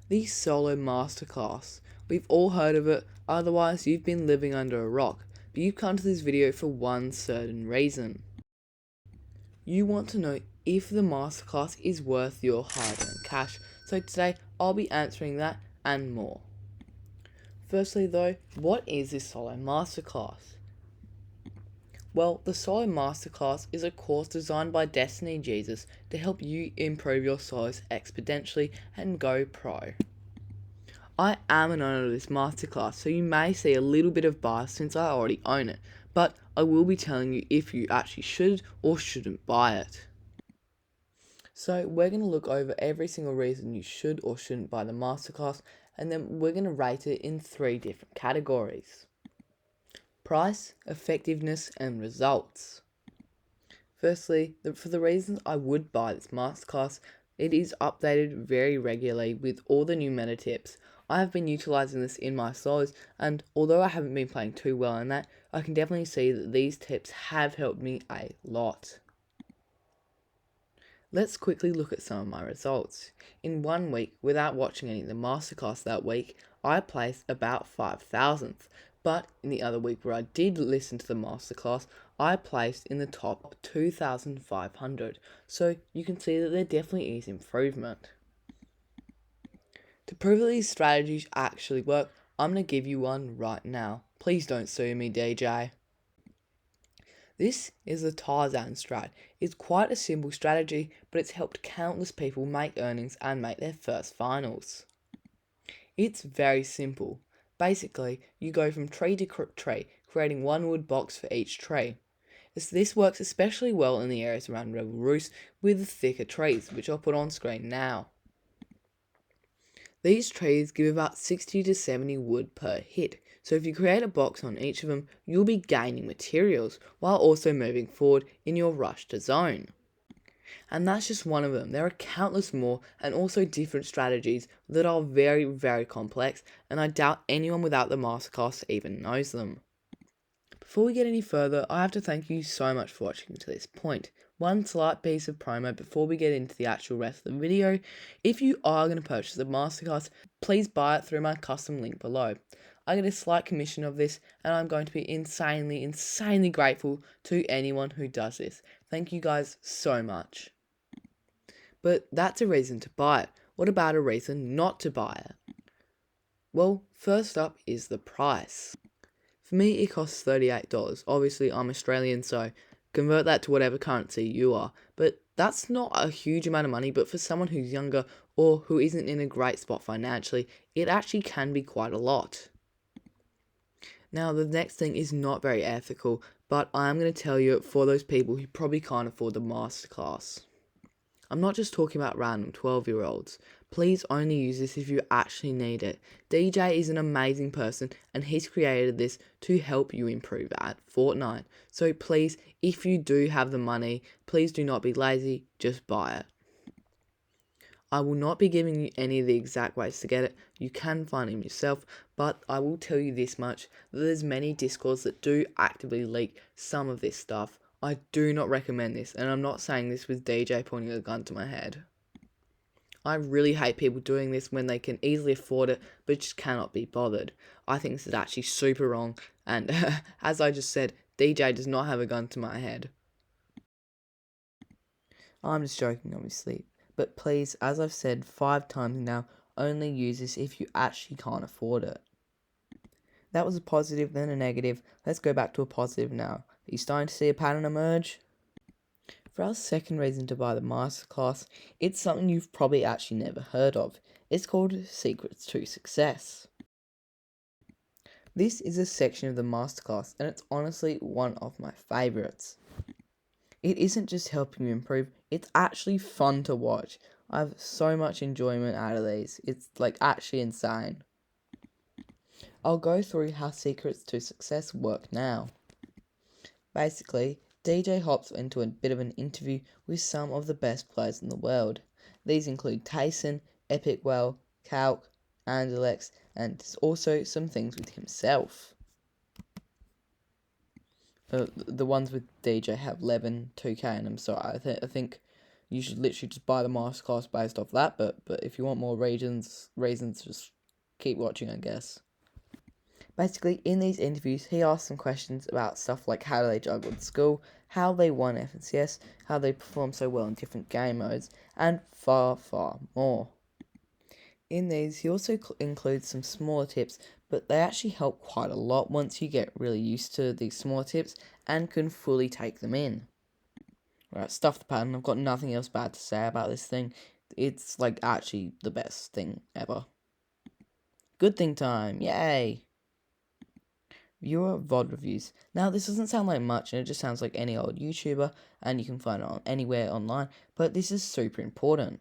The solo masterclass. We've all heard of it, otherwise you've been living under a rock, but you've come to this video for one certain reason. You want to know if the masterclass is worth your hard-earned cash, so today I'll be answering that and more. Firstly though, what is this solo masterclass? Well, the Solo Masterclass is a course designed by Destiny Jesus to help you improve your solos exponentially and go pro. I am an owner of this masterclass, so you may see a little bit of bias since I already own it, but I will be telling you if you actually should or shouldn't buy it. So we're going to look over every single reason you should or shouldn't buy the masterclass, and then we're going to rate it in 3 different categories: price, effectiveness, and results. Firstly, for the reasons I would buy this masterclass, it is updated very regularly with all the new meta tips. I have been utilising this in my solos, and although I haven't been playing too well in that, I can definitely see that these tips have helped me a lot. Let's quickly look at some of my results. In 1 week, without watching any of the masterclass that week, I placed about 5,000th, but in the other week where I did listen to the masterclass, I placed in the top 2,500, so you can see that there definitely is improvement. To prove that these strategies actually work, I'm going to give you one right now. Please don't sue me, DJ. This is the Tarzan strat. It's quite a simple strategy, but it's helped countless people make earnings and make their first finals. It's very simple. Basically, you go from tree to tree, creating 1 wood box for each tree. This works especially well in the areas around Rebel Roost with the thicker trees, which I'll put on screen now. These trees give about 60 to 70 wood per hit, so if you create a box on each of them, you'll be gaining materials, while also moving forward in your rush to zone. And that's just one of them. There are countless more, and also different strategies that are very, very complex, and I doubt anyone without the masterclass even knows them. Before we get any further, I have to thank you so much for watching to this point. One slight piece of promo before we get into the actual rest of the video: if you are going to purchase the masterclass, please buy it through my custom link below. I get a slight commission of this, and I'm going to be insanely grateful to anyone who does this. Thank you guys so much. But that's a reason to buy it. What about a reason not to buy it? Well, first up is the price. For me, it costs $38. Obviously, I'm Australian, so convert that to whatever currency you are. But that's not a huge amount of money, but for someone who's younger or who isn't in a great spot financially, it actually can be quite a lot. Now, the next thing is not very ethical, but I am going to tell you for those people who probably can't afford the masterclass. I'm not just talking about random 12-year-olds. Please only use this if you actually need it. DJ is an amazing person, and he's created this to help you improve at Fortnite. So please, if you do have the money, please do not be lazy, just buy it. I will not be giving you any of the exact ways to get it. You can find them yourself, but I will tell you this much, that there's many Discords that do actively leak some of this stuff. I do not recommend this, and I'm not saying this with DJ pointing a gun to my head. I really hate people doing this when they can easily afford it, but just cannot be bothered. I think this is actually super wrong, and as I just said, DJ does not have a gun to my head. I'm just joking, obviously, but please, as I've said 5 times now, only use this if you actually can't afford it. That was a positive, then a negative. Let's go back to a positive now. Are you starting to see a pattern emerge? For our second reason to buy the masterclass, it's something you've probably actually never heard of. It's called Secrets to Success. This is a section of the masterclass, and it's honestly one of my favourites. It isn't just helping you improve, it's actually fun to watch. I have so much enjoyment out of these. It's like actually insane. I'll go through how Secrets to Success work now. Basically, DJ hops into a bit of an interview with some of the best players in the world. These include Tayson, Epicwell, Calc, Angelex, and also some things with himself. The ones with DJ have Levin, 2K, and I'm sorry, I think you should literally just buy the masterclass based off that. But if you want more reasons, just keep watching, I guess. Basically, in these interviews, he asks some questions about stuff like how do they juggle at school, how they won FNCS, how they perform so well in different game modes, and far, far more. In these, he also includes some smaller tips, but they actually help quite a lot once you get really used to these smaller tips and can fully take them in. Right, stuff the pattern. I've got nothing else bad to say about this thing. It's like actually the best thing ever. Good thing time, yay! Viewer VOD reviews. Now, this doesn't sound like much, and it just sounds like any old YouTuber, and you can find it on anywhere online, but this is super important.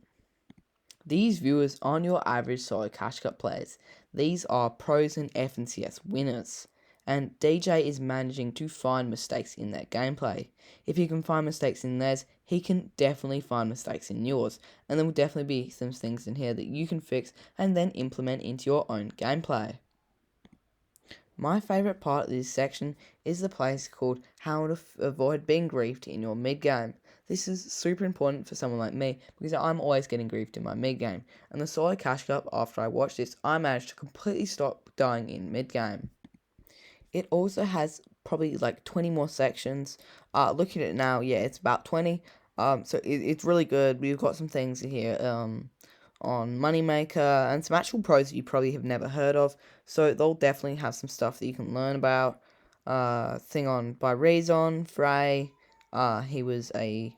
These viewers aren't your average solo cash cup players. These are pros and FNCS winners. And DJ is managing to find mistakes in their gameplay. If he can find mistakes in theirs, he can definitely find mistakes in yours. And there will definitely be some things in here that you can fix and then implement into your own gameplay. My favourite part of this section is the place called How to Avoid Being Griefed in Your Mid Game. This is super important for someone like me because I'm always getting griefed in my mid game. And the solo cash cup, after I watched this, I managed to completely stop dying in mid game. It also has probably like 20 more sections. Looking at it now, yeah, it's about 20. So it's really good. We've got some things here on Moneymaker and some actual pros that you probably have never heard of. So they'll definitely have some stuff that you can learn about. Thing on by Rezon, Frey. He was a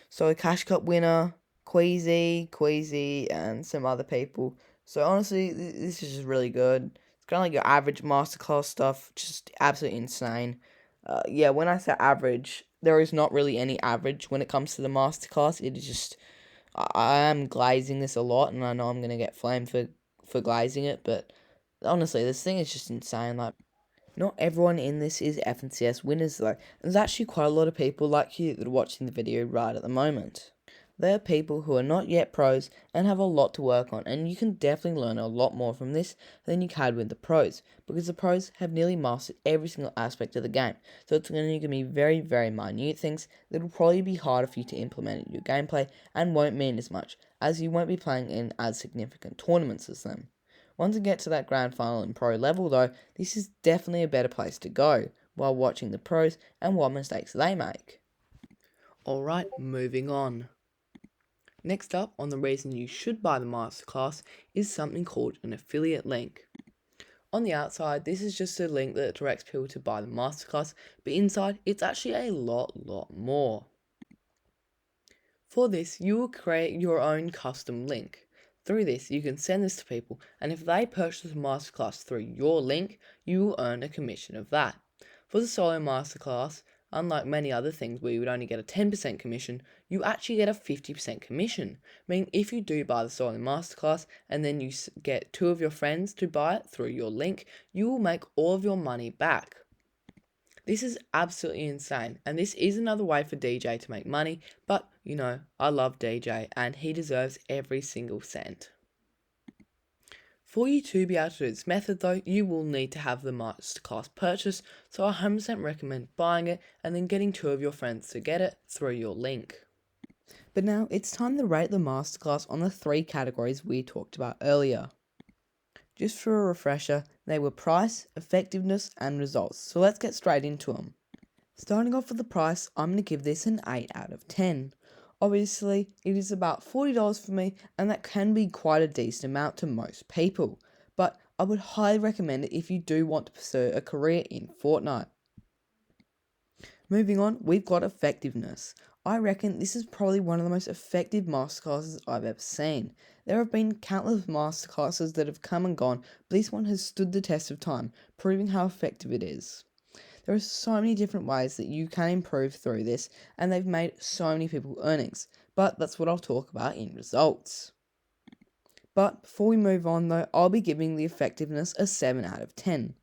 solo cash cup winner. Queasy, and some other people. So honestly, this is just really good. It's kind of like your average masterclass stuff, just absolutely insane. Yeah, when I say average, there is not really any average when it comes to the masterclass. It is just, I am glazing this a lot, and I know I'm gonna get flamed for glazing it, but honestly, this thing is just insane. Like, not everyone in this is FNCS winners though. There's actually quite a lot of people like you that are watching the video right at the moment. They are people who are not yet pros and have a lot to work on, and you can definitely learn a lot more from this than you can with the pros, because the pros have nearly mastered every single aspect of the game, so it's going to be very, very minute things that will probably be harder for you to implement in your gameplay and won't mean as much, as you won't be playing in as significant tournaments as them. Once you get to that grand final and pro level though, this is definitely a better place to go, while watching the pros and what mistakes they make. Alright, moving on. Next up, on the reason you should buy the masterclass, is something called an affiliate link. On the outside, this is just a link that directs people to buy the masterclass, but inside, it's actually a lot more. For this, you will create your own custom link. Through this, you can send this to people, and if they purchase the masterclass through your link, you will earn a commission of that. For the solo masterclass, unlike many other things where you would only get a 10% commission, you actually get a 50% commission. Meaning if you do buy the solo masterclass and then you get 2 of your friends to buy it through your link, you will make all of your money back. This is absolutely insane, and this is another way for DJ to make money, but you know, I love DJ and he deserves every single cent. For you to be able to do this method though, you will need to have the masterclass purchase, so I 100% recommend buying it and then getting 2 of your friends to get it through your link. But now it's time to rate the masterclass on the 3 categories we talked about earlier. Just for a refresher, they were price, effectiveness, and results, so let's get straight into them. Starting off with the price, I'm going to give this an 8 out of 10. Obviously, it is about $40 for me, and that can be quite a decent amount to most people, but I would highly recommend it if you do want to pursue a career in Fortnite. Moving on, we've got effectiveness. I reckon this is probably one of the most effective masterclasses I've ever seen. There have been countless masterclasses that have come and gone, but this one has stood the test of time, proving how effective it is. There are so many different ways that you can improve through this, and they've made so many people earnings, but that's what I'll talk about in results. But before we move on though, I'll be giving the effectiveness a 7 out of 10.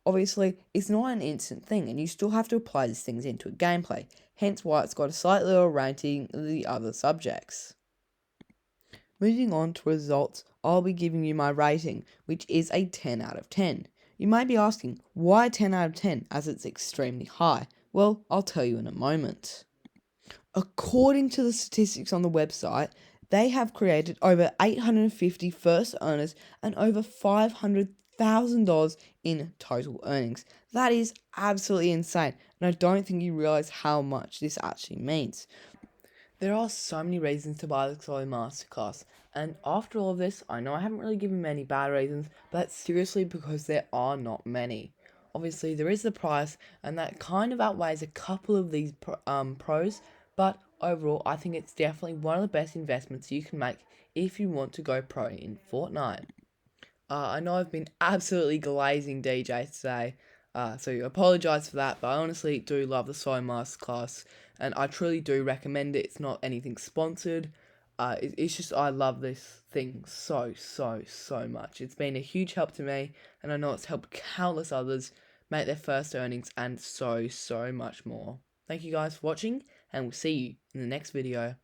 Obviously, it's not an instant thing, and you still have to apply these things into a gameplay, hence why it's got a slightly lower rating than the other subjects. Moving on to results, I'll be giving you my rating, which is a 10 out of 10. You might be asking, why 10 out of 10 as it's extremely high? Well, I'll tell you in a moment. According to the statistics on the website, they have created over 850 first earners and over $500,000 in total earnings. That is absolutely insane, and I don't think you realize how much this actually means. There are so many reasons to buy the Solo Masterclass, and after all of this, I know I haven't really given many bad reasons, but that's seriously because there are not many. Obviously, there is the price, and that kind of outweighs a couple of these pros, but overall, I think it's definitely one of the best investments you can make if you want to go pro in Fortnite. I know I've been absolutely glazing DJ today, so I apologise for that, but I honestly do love the Solo Masterclass, and I truly do recommend it. It's not anything sponsored. It's just I love this thing so much. It's been a huge help to me, and I know it's helped countless others make their first earnings and so much more. Thank you guys for watching, and we'll see you in the next video.